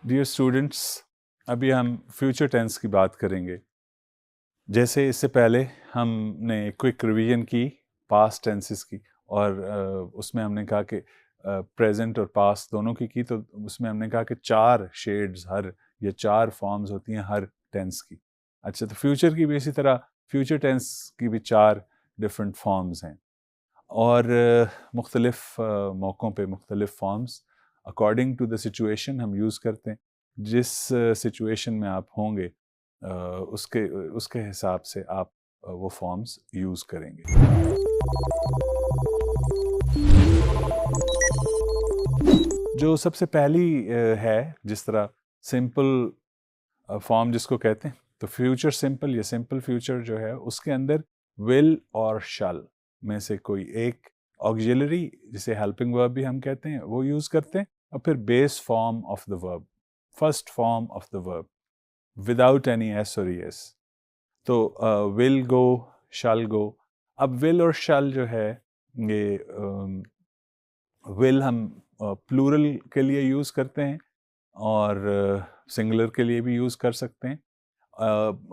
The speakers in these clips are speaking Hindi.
डियर स्टूडेंट्स, अभी हम फ्यूचर टेंस की बात करेंगे। जैसे इससे पहले हमने क्विक रिवीजन की पास्ट टेंसेस की, और उसमें हमने कहा कि प्रेजेंट और पास्ट दोनों की तो उसमें हमने कहा कि 4 शेड्स हर या 4 फॉर्म्स होती हैं हर टेंस की। अच्छा, तो फ्यूचर की भी इसी तरह, फ्यूचर टेंस की भी 4 डिफरेंट फॉर्म्स हैं, और मुख्तलिफ मौक़ों पे मुख्तलिफ forms according to the situation हम यूज़ करते हैं। जिस सिचुएशन में आप होंगे उसके उसके हिसाब से आप वो फॉर्म्स यूज़ करेंगे। जो सबसे पहली है, जिस तरह सिंपल फॉर्म जिसको कहते हैं, तो फ्यूचर सिंपल या सिंपल फ्यूचर जो है उसके अंदर विल और शल में से कोई एक ऑक्सिलरी, जिसे हेल्पिंग वर्ब भी हम कहते हैं, वो यूज करते हैं, और फिर base form of the verb, first form of the verb without any S और एस। तो विल गो, शल गो। अब विल और शल जो है, ये विल हम प्लूरल के लिए यूज करते हैं और सिंगुलर के लिए भी यूज कर सकते हैं,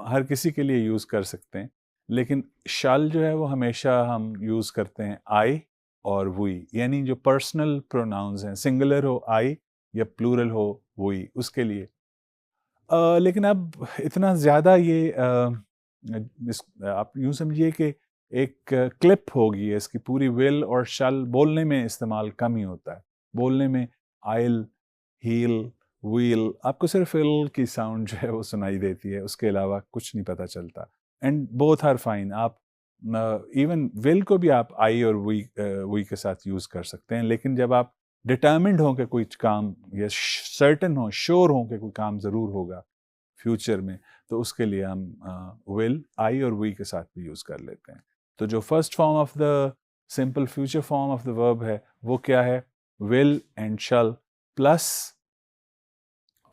हर किसी के लिए यूज कर सकते हैं। लेकिन शल जो है वो हमेशा हम यूज करते हैं आई और वुई, यानी जो पर्सनल प्रोनाउंस हैं, सिंगुलर हो आई या प्लूरल हो वुई, उसके लिए। लेकिन अब इतना ज़्यादा ये आप यूं समझिए कि एक क्लिप होगी है, इसकी पूरी विल और शल बोलने में इस्तेमाल कम ही होता है। बोलने में आइल, हील, व्हील, आपको सिर्फ इल की साउंड जो है वो सुनाई देती है, उसके अलावा कुछ नहीं पता चलता। And both are fine. आप इवन विल को भी आप आई और वी के साथ यूज कर सकते हैं, लेकिन जब आप डिटर्मिंड हो कि कोई काम, या सर्टन हो, श्योर हो कि कोई काम जरूर होगा फ्यूचर में, तो उसके लिए हम विल आई और वी के साथ भी यूज कर लेते हैं। तो जो first form of the simple future form of the verb है वो क्या है? Will and shall plus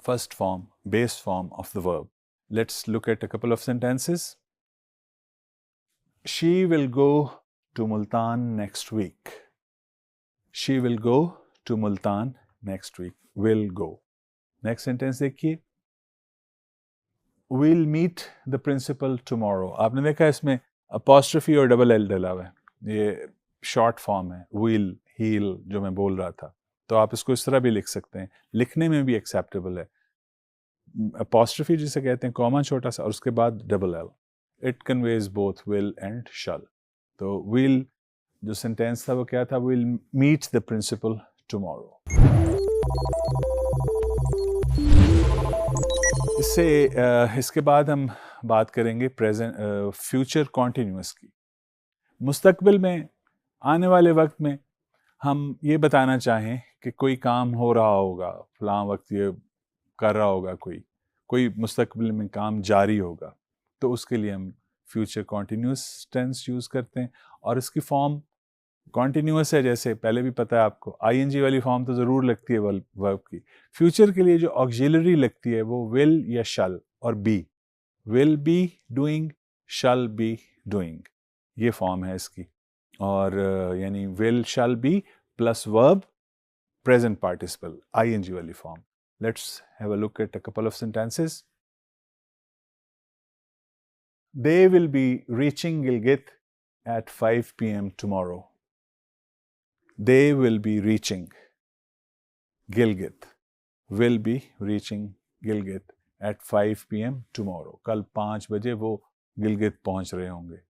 first form, base form of the verb. Let's look at a couple of sentences. She will go to Multan next week. She will go to Multan next week. Will go. Next sentence देखिए. We'll meet the principal tomorrow. आपने देखा इसमें apostrophe और double L डला हुआ है. ये short form है. Will, he'll जो मैं बोल रहा था. तो आप इसको इस तरह भी लिख सकते हैं. लिखने में भी acceptable है. अपॉस्ट्रोफी जिसे कहते हैं, कॉमा छोटा सा और उसके बाद double L, it conveys both will and shall. तो विल जो सेंटेंस था वो क्या था? Will meet the principal tomorrow. इसके बाद हम बात करेंगे प्रेजेंट फ्यूचर कॉन्टिन्यूअस की। मुस्तकबिल में, आने वाले वक्त में हम ये बताना चाहें कि कोई काम हो रहा होगा, फलां वक्त ये कर रहा होगा, कोई मुस्तकबिल में काम जारी होगा, तो उसके लिए हम फ्यूचर कॉन्टिन्यूस टेंस यूज करते हैं। और इसकी फॉर्म कॉन्टिन्यूस है, जैसे पहले भी पता है आपको, आईएनजी वाली फॉर्म तो जरूर लगती है वर्ब की। फ्यूचर के लिए जो ऑक्सिलरी लगती है वो विल या शल और be, will be doing, shall be doing, ये फॉर्म है इसकी। और यानी will shall be plus verb present participle, ing वाली form. Let's have a look at a couple of sentences. They will be reaching Gilgit at 5 p.m. tomorrow. They will be reaching Gilgit. Will be reaching Gilgit at 5 p.m. tomorrow. कल 5 बजे वो गिलगित पहुंच रहे होंगे।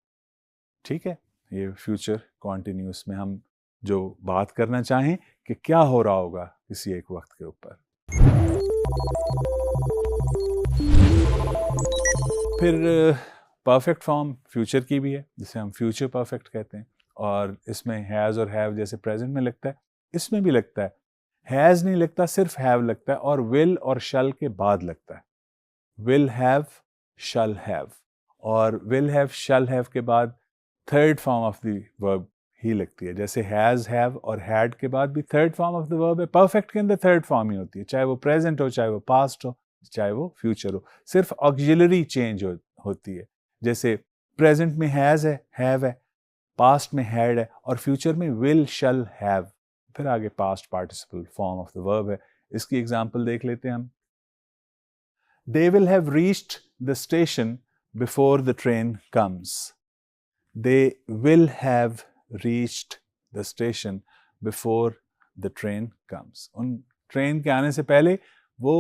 ठीक है, ये फ्यूचर कॉन्टिन्यूस में हम जो बात करना चाहें कि क्या हो रहा होगा किसी एक वक्त के ऊपर। फिर परफेक्ट फॉर्म फ्यूचर की भी है, जिसे हम फ्यूचर परफेक्ट कहते हैं, और इसमें हैज़ और हैव जैसे प्रेजेंट में लगता है, इसमें भी लगता है। हैज़ नहीं लगता, सिर्फ हैव लगता है, और विल और शल के बाद लगता है। विल हैव, शल हैव, और विल हैव, शल हैव के बाद third form of the verb ही लगती है। जैसे हैज, हैव और हैड के बाद भी third form of the verb है। परफेक्ट के अंदर थर्ड फॉर्म ही होती है, चाहे वो प्रेजेंट हो, चाहे वो पास्ट हो, चाहे वो फ्यूचर हो, सिर्फ ऑक्सिलरी चेंज होती है। जैसे प्रेजेंट में हैज है, हैव है, पास्ट में हैड है, और फ्यूचर में विल, शल, हैव, फिर आगे past participle form of the verb है। इसकी एग्जांपल देख लेते हैं हम। they will have reached the station before the train comes. They will have reached the station before the train comes. उन ट्रेन के आने से पहले वो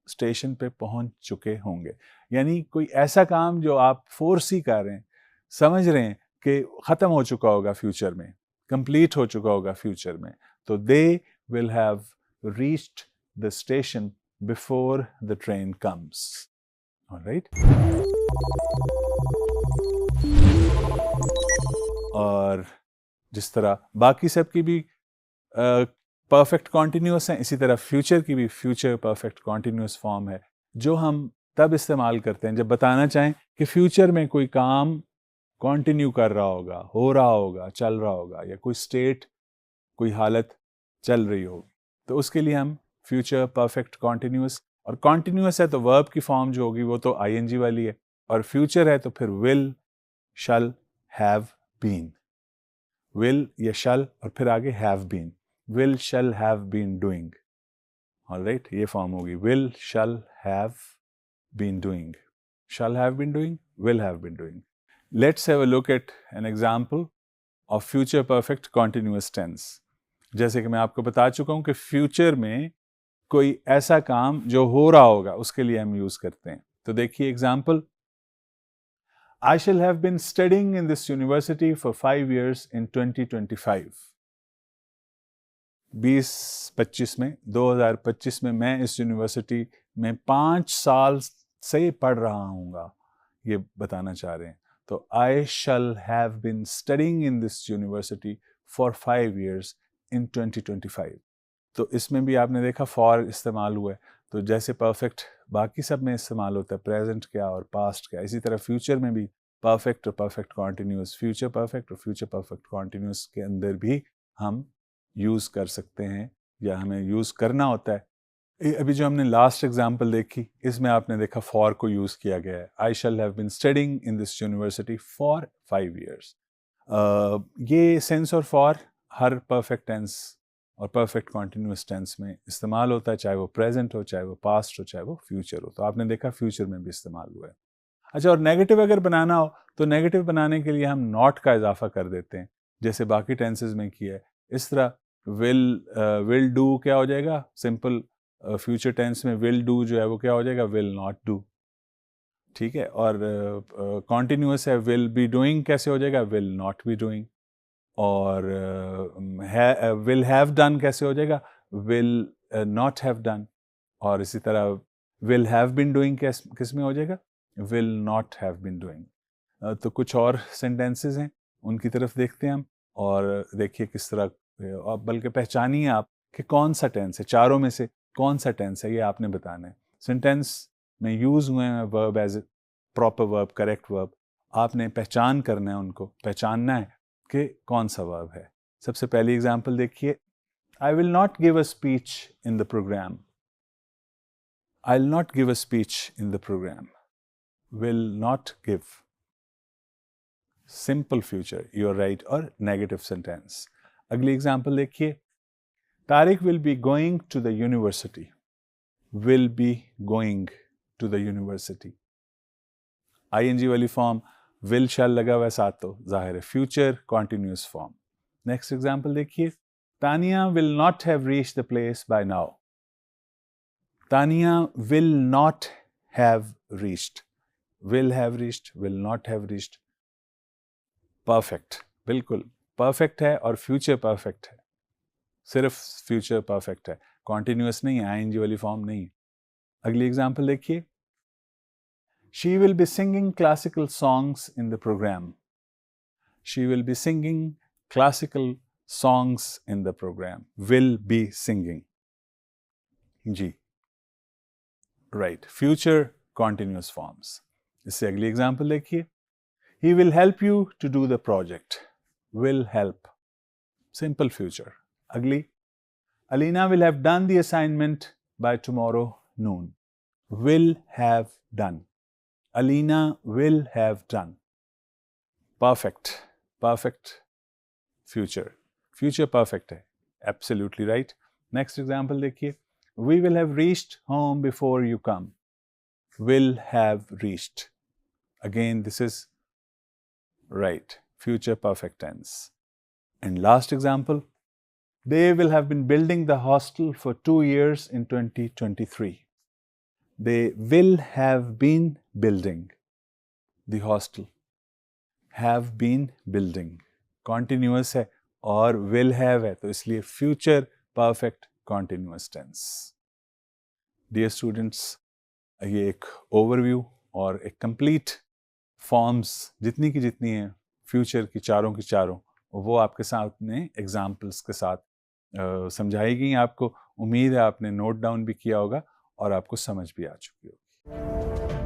स्टेशन पे पहुंच चुके होंगे. यानी कोई ऐसा काम जो आप फोरसी कर रहे हैं, समझ रहे हैं कि ख़त्म हो चुका होगा फ्यूचर में, कंप्लीट हो चुका होगा फ्यूचर में, तो they will have reached the station before the train comes. All right? और जिस तरह बाकी सब की भी परफेक्ट कॉन्टिन्यूस है, इसी तरह फ्यूचर की भी फ्यूचर परफेक्ट कॉन्टिन्यूस फॉर्म है, जो हम तब इस्तेमाल करते हैं जब बताना चाहें कि फ्यूचर में कोई काम कंटिन्यू कर रहा होगा, हो रहा होगा, चल रहा होगा, या कोई स्टेट, कोई हालत चल रही होगी, तो उसके लिए हम फ्यूचर परफेक्ट कॉन्टिन्यूस, और कॉन्टिन्यूस है तो वर्ब की फॉर्म जो होगी वो तो आईएनजी वाली है, और फ्यूचर है तो फिर will, shall, have been. Will या शल और फिर आगे have been. Will shall have been doing. Alright, ये फॉर्म होगी will shall have been doing. Shall have been doing, will have been doing. Let's have a look at an example of future perfect continuous tense. जैसे कि मैं आपको बता चुका हूं कि फ्यूचर में कोई ऐसा काम जो हो रहा होगा उसके लिए हम यूज करते हैं. तो देखिए example, I shall have been studying in this university for 5 years in 2025. 2025 में 2025 में मैं इस यूनिवर्सिटी में 5 साल से पढ़ रहा हूँगा, ये बताना चाह रहे हैं. तो I shall have been studying in this university for 5 years in 2025. तो इसमें भी आपने देखा फॉर इस्तेमाल हुआ है. तो जैसे परफेक्ट बाकी सब में इस्तेमाल होता है, प्रेजेंट क्या और पास्ट क्या, इसी तरह फ्यूचर में भी परफेक्ट और परफेक्ट कॉन्टिन्यूस, फ्यूचर परफेक्ट और फ्यूचर परफेक्ट कॉन्टिन्यूस के अंदर भी हम यूज़ कर सकते हैं या हमें यूज़ करना होता है. अभी जो हमने लास्ट एग्जाम्पल देखी, इसमें आपने देखा फॉर को यूज़ किया गया है. I shall have been studying in this university for 5 years. ये सेंस और फॉर हर परफेक्ट टेंस और परफेक्ट कॉन्टिन्यूस टेंस में इस्तेमाल होता है, चाहे वो प्रेजेंट हो, चाहे वो पास्ट हो, चाहे वो फ्यूचर हो. तो आपने देखा फ्यूचर में भी इस्तेमाल हुआ है. अच्छा, और नेगेटिव अगर बनाना हो तो नेगेटिव बनाने के लिए हम नॉट का इजाफा कर देते हैं, जैसे बाकी टेंसेज में किया है. इस तरह विल डू क्या हो जाएगा, सिंपल फ्यूचर टेंस में विल डू जो है वो क्या हो जाएगा, विल नॉट डू. ठीक है. और कॉन्टिन्यूस है, विल बी डूइंग कैसे हो जाएगा, विल नॉट बी डूइंग. और विल हैव डन कैसे हो जाएगा, विल नॉट हैव डन. और इसी तरह विल हैव बीन डूइंग किस में हो जाएगा, will not have been doing. तो कुछ और सेंटेंसेस हैं, उनकी तरफ देखते हैं हम, और देखिए किस तरह, बल्कि पहचानिए आप कि कौन सा टेंस है, चारों में से कौन सा टेंस है, ये आपने बताना है. सेंटेंस में यूज हुए हैं verb as a proper verb, correct verb, आपने पहचान करना है, उनको पहचानना है कि कौन सा वर्ब है. सबसे पहली एग्जांपल देखिए, I will not give a speech in the programme. I will not give a speech in the programme. Will not give, simple future, you are right, और नेगेटिव सेंटेंस. अगली एग्जांपल देखिए, Tariq will be going to the university. Will be going to the university. ING वाली फॉर्म, विल शैल लगा हुआ है साथ, तो जाहिर है future continuous form. Next example देखिए, Tania will not have reached the place by now. Tania will not have reached. Will have reached, will not have reached. Perfect, बिल्कुल परफेक्ट है और फ्यूचर परफेक्ट है, सिर्फ फ्यूचर परफेक्ट है, कॉन्टिन्यूस नहीं है, आईएनजी वाली फॉर्म नहीं. अगली एग्जांपल देखिए, she will be singing classical songs in the program. She will be singing classical songs in the program. Will be singing. Ji, right. Future continuous forms. इससे अगली एग्जांपल देखिए, he will help you to do the project. Will help. Simple future. अगली, Alina will have done the assignment by tomorrow noon. Will have done. Alina will have done. Perfect. Perfect future. Future perfect है. Absolutely right. Next example देखिए. We will have reached home before you come. will have reached. Again, this is right, future perfect tense. And last example, they will have been building the hostel for 2 years in 2023. They will have been building the hostel. Have been building. Continuous है और will have है, तो इसलिए future perfect continuous tense. Dear students, ये एक overview और एक complete forms जितनी की जितनी हैं फ्यूचर की चारों वो आपके सामने एग्जाम्पल्स के साथ समझाई गई। आपको उम्मीद है आपने नोट डाउन भी किया होगा और आपको समझ भी आ चुकी होगी।